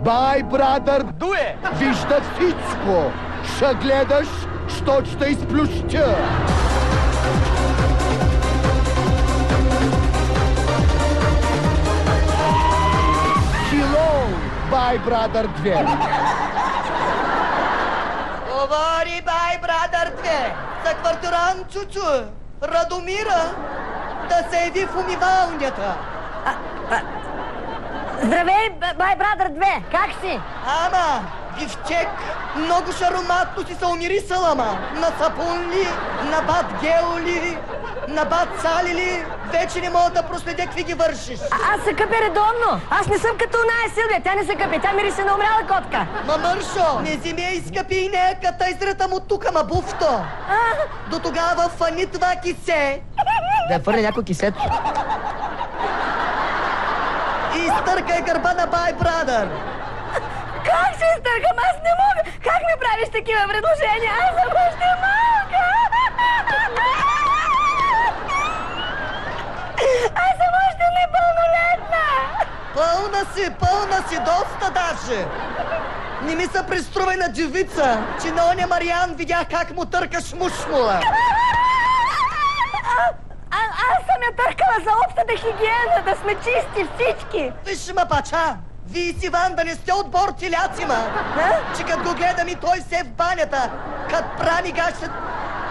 Бай, брадър! Дуе! Вижда всичко! Ще гледаш, що ще изплющя! Хилоу, Бай, брадър 2! Говори, бай, брадър 2! За квартирант Чучу, Радомира, да се яви в умивалнята. Здравей, бай, брадър 2! Как си? Ама, бифчек, много шароматно си се умирисала, ама. На сапун ли, на бат гел ли, на бат сали ли, вече не мога да проследя какви ги вършиш. Аз се къпя редовно. Аз не съм като оная Силвия. Тя не се къпя. Тя мирише на умряла котка. Ма мършо, не вземи я изкъпи и нея ката израта му тука, ма буфто. До тогава фани това кисе. Да я фърля някой кисето. И изтъркай гърба на бай, брадър. Как ще изтъркам? Аз не мога. Как ми правиш такива предложения? Аз съм още малка. Аз съм още непълнолетна. Пълна си, доста даже. Не ми се преструвай на девица, че на оня Мариан видях как му търкаш мушмула. Аз съм я търкала за общата хигиена, да сме чисти всички. Виж ма, пача, вие с Иван да не сте отбор теляци, ма. Че като го гледам и той се в банята, кът прани гаща...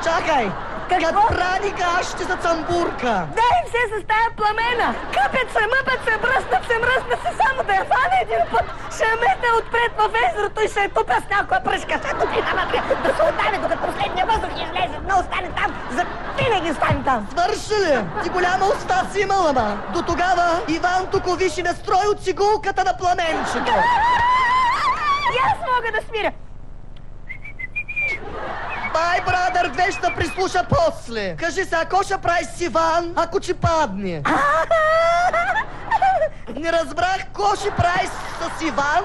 Чакай! Кът прани гащи за цамбурка. Дай им се с тая пламена. Къпят се, мъпят се, мръснат се, само да я фана един път. Ще метна отпред в езерото и ще я тупя с някоя пръшка. Ще тупи навътре, да се отдаве, докато последния въздух излезе. Но остане там, за винаги остане там. Свърши ли? Ти голяма уста си имала, ма. До тогава Иван тук виши настрой от цигулката на пламенчето. И аз мога да смиря. Бай, брадър 2 ще прислуша после. Кажи се, ако ще правиш с Иван, ако ти падне. Не разбрах, ко ще правиш с Иван,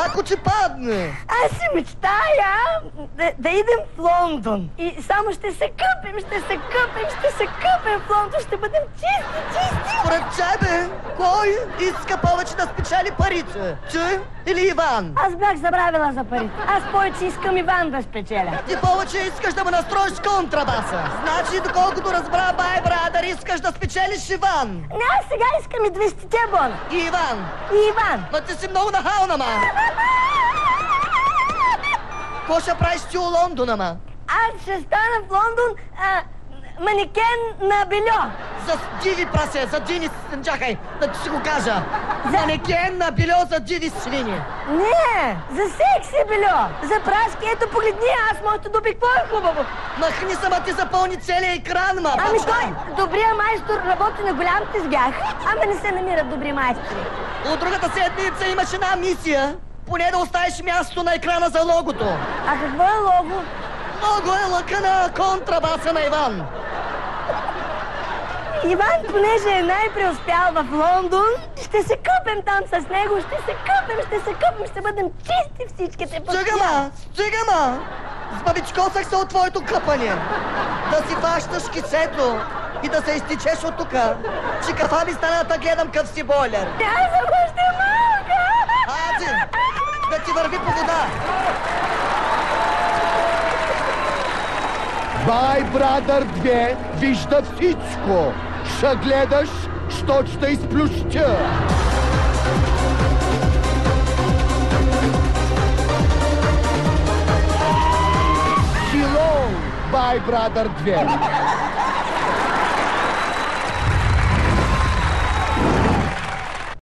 ако ти падне. Аз си мечтая да идем в Лондон. И само ще се къпим в Лондон. Ще бъдем чисти. Според тебе, кой иска повече да спечели парите? Ти или Иван? Аз бях забравила за парите. Аз повече искам Иван да спечеля. Ти повече искаш да му настроиш контрабаса. Значи, доколкото разбра, бай, брадър, искаш да спечелиш Иван. Не, аз сега искам и 200 бона. И Иван. Но ти си много нахална, ма. Какво ще правиш ти у Лондона, ма? Аз ще стана в Лондон манекен на бельо. За диви прасе, за диви... Чакай, да ти си го кажа. Манекен на бельо за диви свини. Не, за секси бельо. За праски, ето погледни, аз моето дуби, какво е хубаво. Махни се, ма ти запълни целия екран, ма. Ами той, добрия майстор работи на голям тезгях, ама не се намират добри майстори. От другата седмица имаш една мисия. Поне да оставиш място на екрана за логото. А какво е лого? Лого е лъка на контрабаса на Иван. Иван, понеже е най-преуспял в Лондон, ще се къпем там с него, ще бъдем чисти всичките. Стига ма! Сбавичкосах се от твоето къпане. Да си фащаш кисето и да се изтичеш от тука. Че кафа ми стана да гледам къв си бойлер. Аз съм още малка! Ади, да ти върви по вода. Бай, брадър 2 вижда всичко. Ще гледаш, що ще изплющя. Хилоу, Бай, брадър 2!